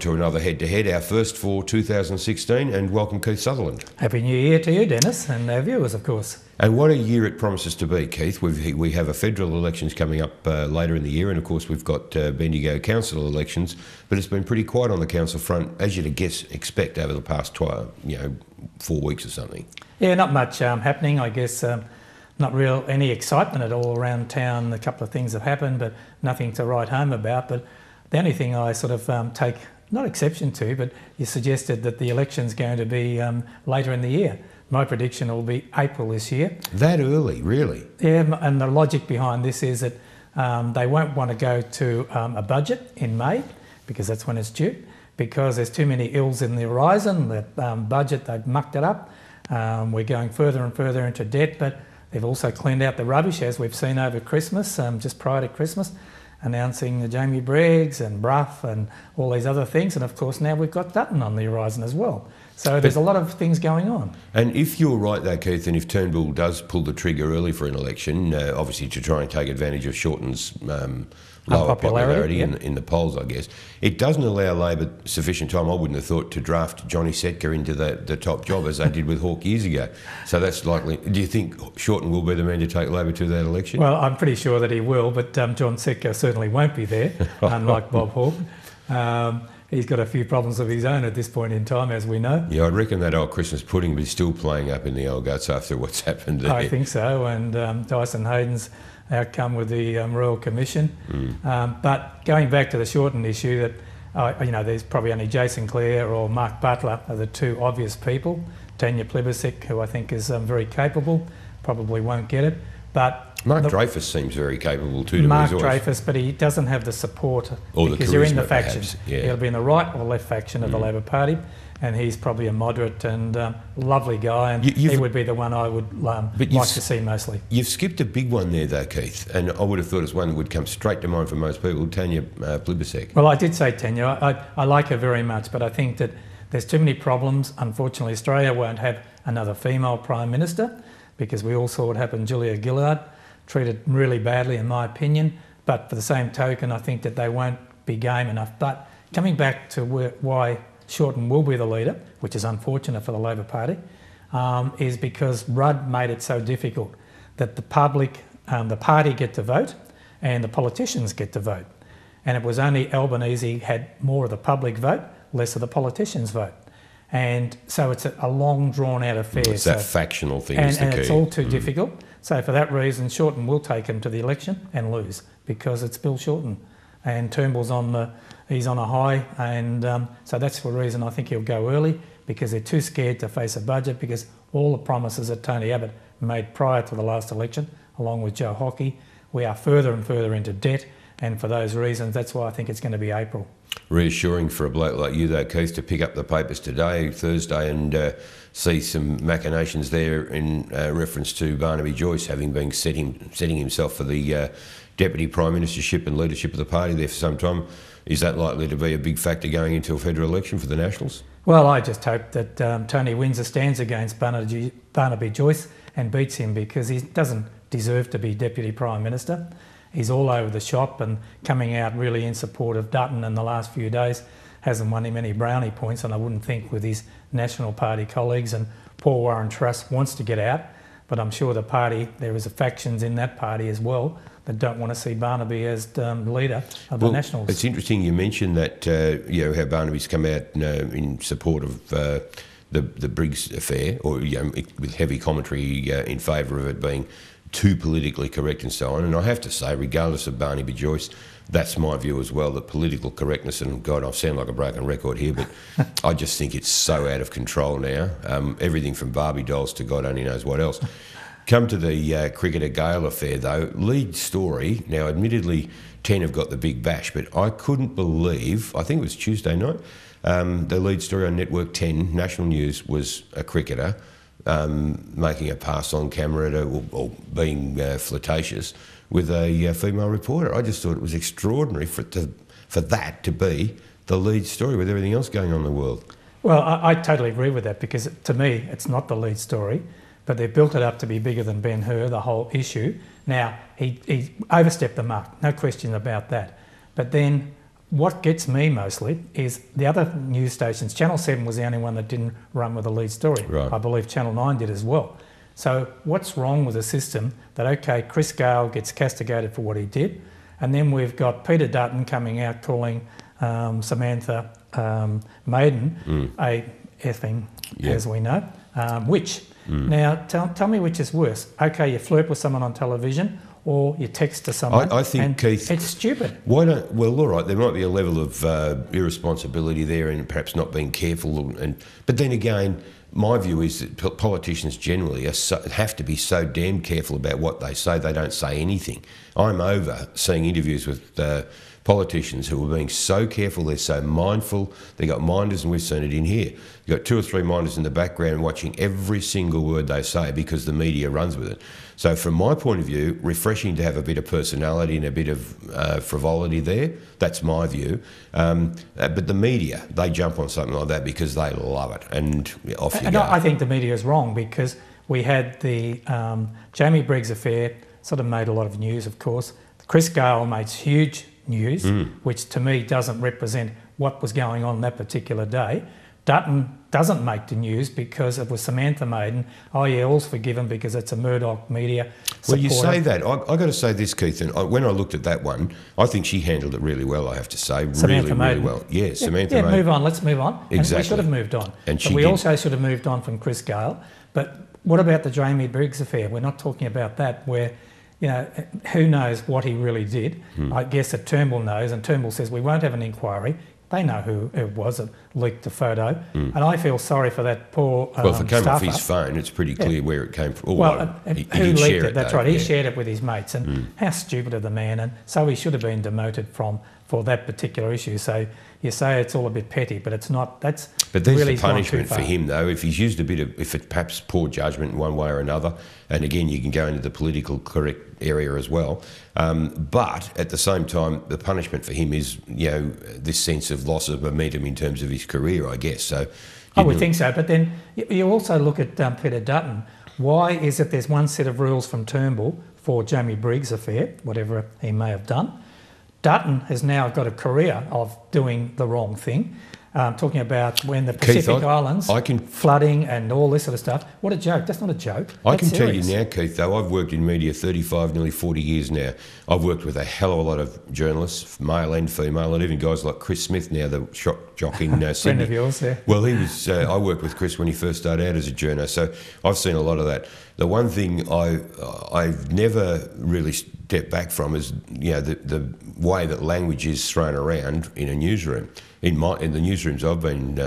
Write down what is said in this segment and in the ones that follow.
to another head-to-head, our first for 2016, and welcome Keith Sutherland. Happy New Year to you, Dennis, and our viewers, of course. And what a year it promises to be, Keith. We have a federal elections coming up later in the year, and of course we've got Bendigo council elections, but it's been pretty quiet on the council front, as you'd expect over the past 4 weeks or something. Yeah, not much happening, I guess. Not any excitement at all around town. A couple of things have happened, but nothing to write home about. But the only thing I sort of take, not exception to, but you suggested that the election's going to be later in the year. My prediction will be April this year. That early, really? Yeah, and the logic behind this is that they won't want to go to a budget in May, because that's when it's due, because there's too many ills in the horizon. The budget, they've mucked it up. We're going further and further into debt, but they've also cleaned out the rubbish, as we've seen over Christmas, just prior to Christmas, announcing the Jamie Briggs and Brough and all these other things. And of course now we've got Dutton on the horizon as well. So there's a lot of things going on. And if you're right though, Keith, and if Turnbull does pull the trigger early for an election, obviously to try and take advantage of Shorten's lower popularity in the polls, I guess, it doesn't allow Labor sufficient time, I wouldn't have thought, to draft Johnny Setka into the top job as they did with Hawke years ago. So that's likely. Do you think Shorten will be the man to take Labor to that election? Well, I'm pretty sure that he will, but John Setka certainly won't be there, unlike Bob Hawke. He's got a few problems of his own at this point in time, as we know. Yeah, I reckon that old Christmas pudding will be still playing up in the old guts after what's happened there. I think so, and Dyson Hayden's outcome with the Royal Commission. But going back to the Shorten issue, that there's probably only Jason Clare or Mark Butler are the two obvious people. Tanya Plibersek, who I think is very capable, probably won't get it. But Mark Dreyfus seems very capable too. Mark Dreyfus, but he doesn't have the support because you're in the faction. Yeah. He'll be in the right or left faction of the Labor Party, and he's probably a moderate and lovely guy, and he would be the one I would like to see mostly. You've skipped a big one there though, Keith, and I would have thought it's one that would come straight to mind for most people, Tanya Plibersek. Well, I did say Tanya. I like her very much, but I think that there's too many problems. Unfortunately, Australia won't have another female Prime Minister, because we all saw what happened to Julia Gillard, treated really badly in my opinion, but for the same token I think that they won't be game enough. But coming back to why Shorten will be the leader, which is unfortunate for the Labor Party, is because Rudd made it so difficult that the public, the party get to vote and the politicians get to vote. And it was only Albanese had more of the public vote, less of the politicians vote. And so it's a long drawn out affair. It's that factional thing and is the key. And it's all too difficult. So for that reason, Shorten will take him to the election and lose, because it's Bill Shorten. And Turnbull's he's on a high, and so that's the reason I think he'll go early, because they're too scared to face a budget, because all the promises that Tony Abbott made prior to the last election, along with Joe Hockey, we are further and further into debt, and for those reasons, that's why I think it's going to be April. Reassuring for a bloke like you though, Keith, to pick up the papers today, Thursday, and see some machinations there in reference to Barnaby Joyce having been setting himself for the Deputy Prime Ministership and leadership of the party there for some time. Is that likely to be a big factor going into a federal election for the Nationals? Well, I just hope that Tony wins a stands against Barnaby Joyce and beats him, because he doesn't deserve to be Deputy Prime Minister. He's all over the shop and coming out really in support of Dutton in the last few days. Hasn't won him any brownie points, and I wouldn't think with his National Party colleagues, and Paul Warren Truss wants to get out, but I'm sure the party, there is factions in that party as well that don't want to see Barnaby as the leader of the Nationals. It's interesting you mentioned that, how Barnaby's come out in support of the Briggs affair, or with heavy commentary in favour of it being too politically correct and so on. And I have to say, regardless of Barnaby Joyce, that's my view as well, that political correctness, and God, I sound like a broken record here, but I just think it's so out of control now. Everything from Barbie dolls to God only knows what else. Come to the cricketer Gale affair though, lead story. Now admittedly 10 have got the big bash, but I couldn't believe, I think it was Tuesday night, the lead story on Network 10, National News, was a cricketer making a pass on camera or being flirtatious with a female reporter. I just thought it was extraordinary for that to be the lead story with everything else going on in the world. Well, I totally agree with that, because to me it's not the lead story, but they've built it up to be bigger than Ben-Hur, the whole issue. Now, he overstepped the mark, no question about that. But then what gets me mostly is the other news stations. Channel 7 was the only one that didn't run with a lead story. Right. I believe Channel 9 did as well. So what's wrong with the system that, okay, Chris Gale gets castigated for what he did, and then we've got Peter Dutton coming out calling Samantha Maiden a effing, as we know, witch. Now, tell me which is worse. Okay, you flirt with someone on television, or you text to someone. I think, Keith, it's stupid. Well, all right, there might be a level of irresponsibility there and perhaps not being careful. But then again, my view is that politicians generally have to be so damn careful about what they say, they don't say anything. I'm over seeing interviews with politicians who are being so careful, they're so mindful, they've got minders, and we've seen it in here. You've got 2 or 3 minders in the background watching every single word they say because the media runs with it. So from my point of view, refreshing to have a bit of personality and a bit of frivolity there. That's my view. But the media, they jump on something like that because they love it, and off you go. I think the media is wrong because we had the Jamie Briggs affair, sort of made a lot of news, of course. Chris Gale makes huge news, which to me doesn't represent what was going on that particular day. Dutton doesn't make the news because it was Samantha Maiden. Oh yeah, all's forgiven because it's a Murdoch media supporter. Well, you say that. I got to say this, Keith, and when I looked at that one, I think she handled it really well, I have to say. Samantha Maiden. Really well. Yeah, Samantha Maiden. Move on, let's move on. Exactly. And we should have moved on. And but we also should have moved on from Chris Gale. But what about the Jamie Briggs affair? We're not talking about that, where, you know, who knows what he really did. I guess that Turnbull knows, and Turnbull says we won't have an inquiry. They know who it was that leaked the photo. And I feel sorry for that poor well, if it came off staffer. his phone, it's pretty clear where it came from. Who leaked it? That's though, right. He shared it with his mates. And how stupid of the man. And so he should have been demoted for that particular issue. So you say it's all a bit petty, but it's not. But there's really the punishment for him, though. If he's used if it's perhaps poor judgment in one way or another, and again, you can go into the political correct area as well. But at the same time, the punishment for him is, you know, this sense of loss of momentum in terms of his career, I guess. So I would think so. But then you also look at Peter Dutton. Why is it there's one set of rules from Turnbull for Jamie Briggs' affair, whatever he may have done? Dutton has now got a career of doing the wrong thing. Talking about when the Pacific Islands, flooding and all this sort of stuff. What a joke. That's not a joke. I can tell you now, Keith, though, I've worked in media 35, nearly 40 years now. I've worked with a hell of a lot of journalists, male and female, and even guys like Chris Smith now, the shock jock in Sydney. Friend of yours, yeah. Well, he was. I worked with Chris when he first started out as a journo, so I've seen a lot of that. The one thing I've never really stepped back from is, you know, the way that language is thrown around in a newsroom. In the newsrooms I've been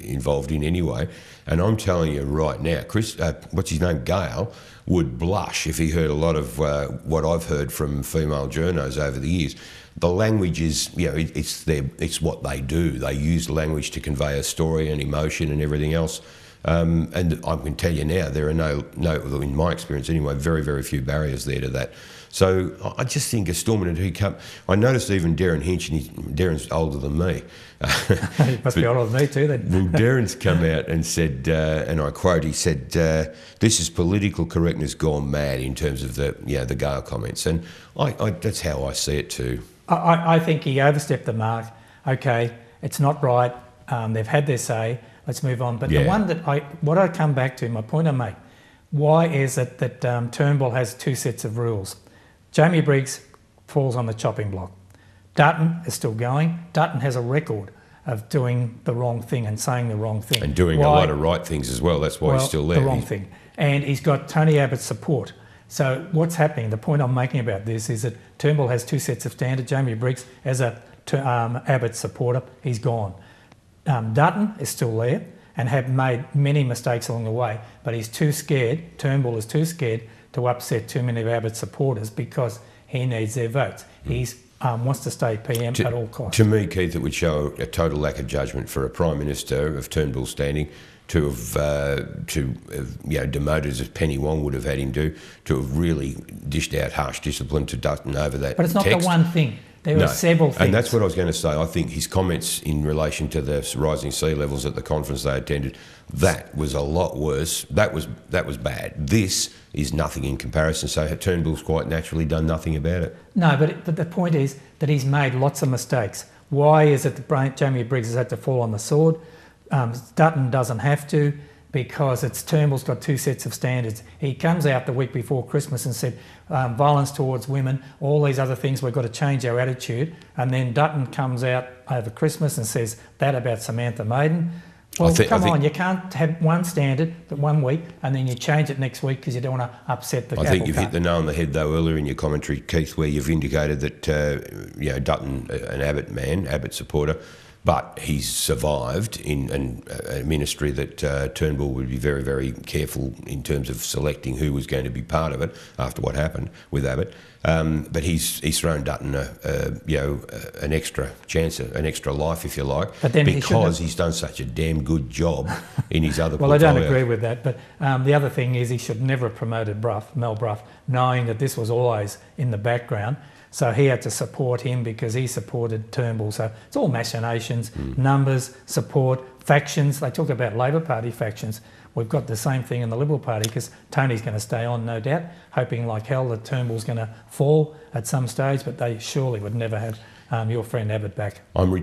involved in anyway, and I'm telling you right now, Chris, what's his name, Gale, would blush if he heard a lot of what I've heard from female journos over the years. The language is, you know, it's what they do. They use language to convey a story and emotion and everything else. And I can tell you now, there are no, in my experience anyway, very, very few barriers there to that. So I just think a Stormont and Heat Cup. I noticed even Darren Hinch, and Darren's older than me. He must be older than me too then. Well, Darren's come out and said, and I quote, he said, "This is political correctness gone mad in terms of the Gale comments," and that's how I see it too. I think he overstepped the mark. Okay, it's not right. They've had their say. Let's move on. But the one that I come back to, my point I make, why is it that Turnbull has 2 sets of rules? Jamie Briggs falls on the chopping block. Dutton is still going. Dutton has a record of doing the wrong thing and saying the wrong thing. And doing a lot of right things as well. That's why he's still there. The wrong thing. And he's got Tony Abbott's support. So what's happening, the point I'm making about this is that Turnbull has 2 sets of standards. Jamie Briggs, as a Abbott supporter, he's gone. Dutton is still there and have made many mistakes along the way, but he's too scared, Turnbull is too scared to upset too many of Abbott's supporters because he needs their votes. He wants to stay PM at all costs. To me, Keith, it would show a total lack of judgment for a Prime Minister of Turnbull's standing to have demoted, as Penny Wong would have had him do, to have really dished out harsh discipline to Dutton over that. But it's not the one thing. There were several things. And that's what I was going to say. I think his comments in relation to the rising sea levels at the conference they attended, that was a lot worse. That was bad. This is nothing in comparison. So Turnbull's quite naturally done nothing about it. No, but the point is that he's made lots of mistakes. Why is it that Jamie Briggs has had to fall on the sword? Dutton doesn't have to, because Turnbull's got two sets of standards. He comes out the week before Christmas and said, violence towards women, all these other things, we've got to change our attitude. And then Dutton comes out over Christmas and says that about Samantha Maiden. Well, come on, you can't have one standard but 1 week and then you change it next week because you don't want to upset the apple cart. I think you've hit the nail on the head, though, earlier in your commentary, Keith, where you've indicated that Dutton, an Abbott supporter, but he's survived in a ministry that Turnbull would be very, very careful in terms of selecting who was going to be part of it after what happened with Abbott. But he's thrown Dutton an extra chance, an extra life, if you like, but then because he's done such a damn good job in his other Well, portfolio. I don't agree with that, but the other thing is he should never have promoted Mel Brough, knowing that this was always in the background. So he had to support him because he supported Turnbull. So it's all machinations, numbers, support, factions. They talk about Labor Party factions. We've got the same thing in the Liberal Party because Tony's going to stay on, no doubt, hoping like hell that Turnbull's going to fall at some stage, but they surely would never have your friend Abbott back. I'm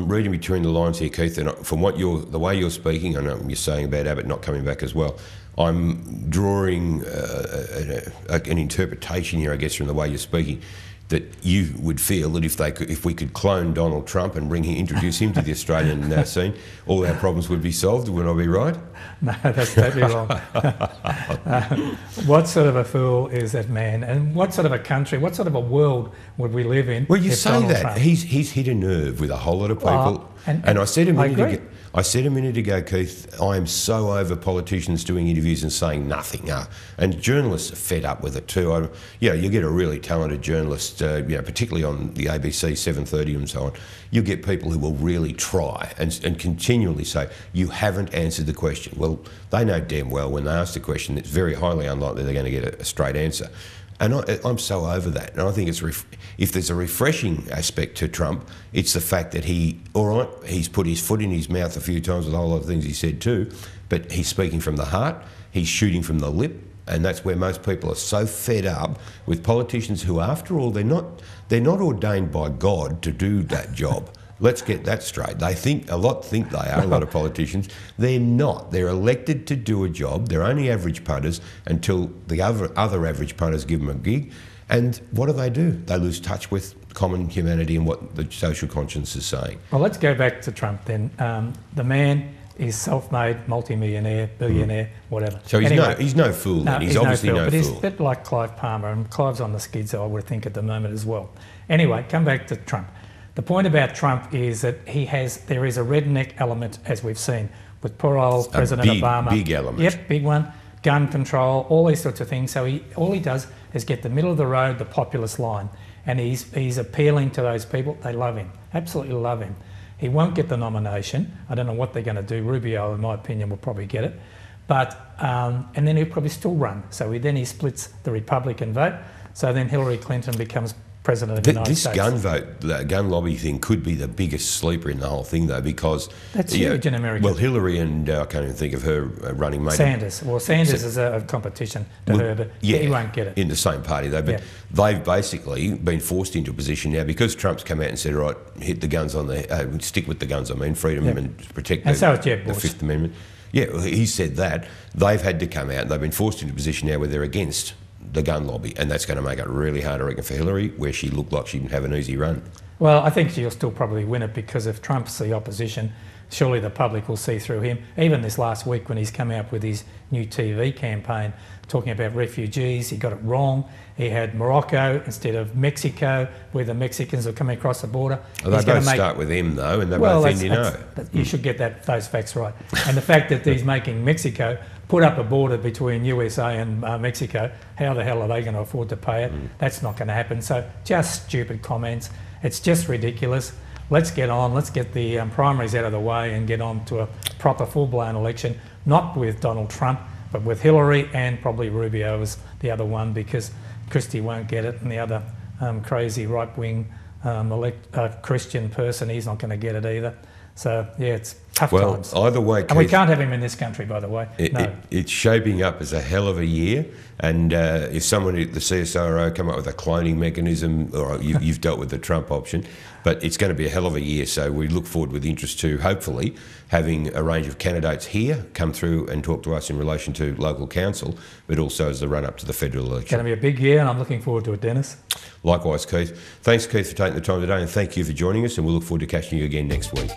reading between the lines here, Keith, and from the way you're speaking, I know you're saying about Abbott not coming back as well. I'm drawing an interpretation here, I guess, from the way you're speaking, that you would feel that if we could clone Donald Trump and introduce him to the Australian scene, all our problems would be solved. Would I be right? No, that's totally wrong. What sort of a fool is that man? And what sort of a country, what sort of a world would we live in? Well, you say Donald that. Trump... He's hit a nerve with a whole lot of people. And I said a minute ago, Keith, I am so over politicians doing interviews and saying nothing. And journalists are fed up with it too. You get a really talented journalist, particularly on the ABC 7:30 and so on. You get people who will really try and continually say, you haven't answered the question. Well, they know damn well when they ask the question, it's very highly unlikely they're going to get a straight answer. And I'm so over that. And I think if there's a refreshing aspect to Trump, it's the fact that he's put his foot in his mouth a few times with a whole lot of things he said too, but he's speaking from the heart, he's shooting from the lip, and that's where most people are so fed up with politicians who, after all, they're not ordained by God to do that job. Let's get that straight. A lot of politicians. They're not. They're elected to do a job. They're only average punters until the other average punters give them a gig. And what do? They lose touch with common humanity and what the social conscience is saying. Well, let's go back to Trump then. The man is self-made, multi-millionaire, billionaire, whatever. So he's no fool then. He's obviously no fool. But he's a bit like Clive Palmer, and Clive's on the skids, I would think, at the moment as well. Anyway, come back to Trump. The point about Trump is that there is a redneck element, as we've seen, with poor old President Obama. Big element. Yep, big one. Gun control, all these sorts of things. So all he does is get the middle of the road, the populist line. And he's appealing to those people. They love him, absolutely love him. He won't get the nomination. I don't know what they're going to do. Rubio, in my opinion, will probably get it. But and then he'll probably still run. So he splits the Republican vote. So then Hillary Clinton becomes president of the United States. The gun lobby thing could be the biggest sleeper in the whole thing, though, because... That's huge in America. Well, Hillary and I can't even think of her running mate. Sanders. Well, Sanders is a competition to her, but he won't get it. In the same party, though. But they've basically been forced into a position now because Trump's come out and said, right, hit the guns on the... stick with the guns, freedom and protect the Fifth Amendment. Yeah, well, he said that. They've had to come out and they've been forced into a position now where they're against the gun lobby, and that's going to make it really hard, I reckon, for Hillary, where she looked like she didn't have an easy run. Well, I think she'll still probably win it because if Trump's the opposition, surely the public will see through him. Even this last week when he's come out with his new TV campaign talking about refugees, he got it wrong. He had Morocco instead of Mexico, where the Mexicans are coming across the border. Well, they both start with M, though, and they're both Indian. You should get those facts right. And the fact that he's making Mexico put up a border between USA and Mexico, how the hell are they going to afford to pay it? That's not going to happen. So just stupid comments. It's just ridiculous. Let's get on. Let's get the primaries out of the way and get on to a proper full-blown election, not with Donald Trump, but with Hillary and probably Rubio as the other one, because Christie won't get it, and the other crazy right-wing Christian person, he's not going to get it either. So, yeah, Tough Well, times. either way, And we Keith, can't have him in this country, by the way. No. it's shaping up as a hell of a year. And if someone at the CSIRO come up with a cloning mechanism, or you've dealt with the Trump option, but it's going to be a hell of a year. So we look forward with interest to hopefully having a range of candidates here come through and talk to us in relation to local council, but also as the run up to the federal It's election. going to be a big year, and I'm looking forward to it, Dennis. Likewise, Keith. Thanks, Keith, for taking the time today, and thank you for joining us. And we'll look forward to catching you again next week.